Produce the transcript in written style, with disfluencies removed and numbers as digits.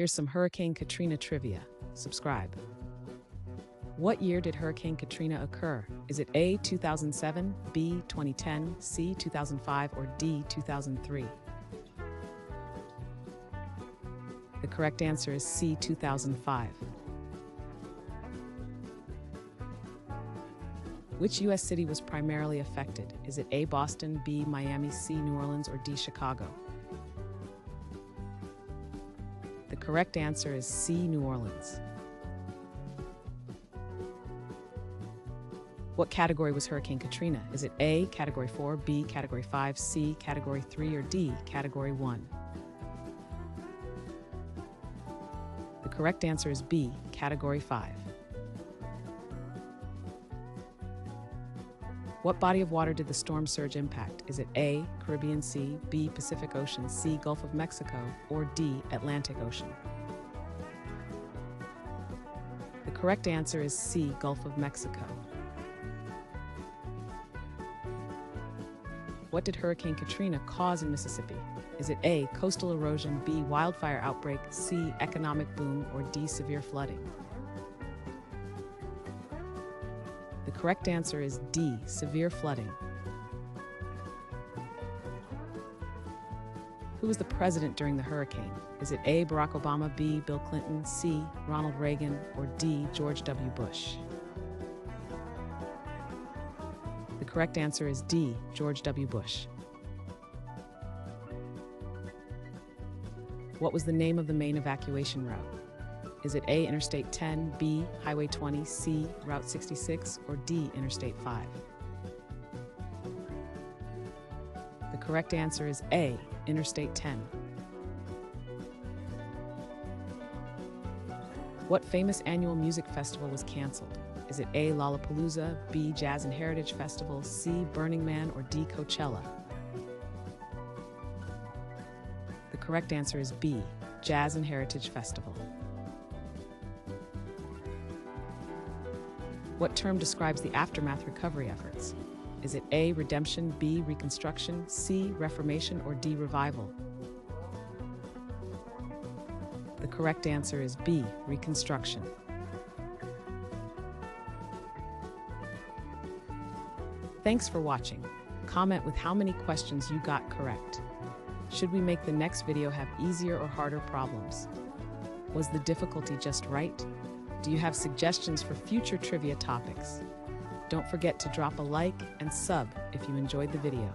Here's some Hurricane Katrina trivia. Subscribe. What year did Hurricane Katrina occur? Is it A, 2007, B, 2010, C, 2005, or D, 2003? The correct answer is C, 2005. Which U.S. city was primarily affected? Is it A, Boston, B, Miami, C, New Orleans, or D, Chicago? The correct answer is C, New Orleans. What category was Hurricane Katrina? Is it A, Category 4, B, Category 5, C, Category 3, or D, Category 1? The correct answer is B, Category 5. What body of water did the storm surge impact? Is it A, Caribbean Sea, B, Pacific Ocean, C, Gulf of Mexico, or D, Atlantic Ocean? The correct answer is C, Gulf of Mexico. What did Hurricane Katrina cause in Mississippi? Is it A, coastal erosion, B, wildfire outbreak, C, economic boom, or D, severe flooding? The correct answer is D, severe flooding. Who was the president during the hurricane? Is it A, Barack Obama, B, Bill Clinton, C, Ronald Reagan, or D, George W. Bush? The correct answer is D, George W. Bush. What was the name of the main evacuation route? Is it A, Interstate 10, B, Highway 20, C, Route 66, or D, Interstate 5? The correct answer is A, Interstate 10. What famous annual music festival was canceled? Is it A, Lollapalooza, B, Jazz and Heritage Festival, C, Burning Man, or D, Coachella? The correct answer is B, Jazz and Heritage Festival. What term describes the aftermath recovery efforts? Is it A, redemption, B, reconstruction, C, reformation, or D, revival? The correct answer is B, reconstruction. Thanks for watching. Comment with how many questions you got correct. Should we make the next video have easier or harder problems? Was the difficulty just right? Do you have suggestions for future trivia topics? Don't forget to drop a like and sub if you enjoyed the video.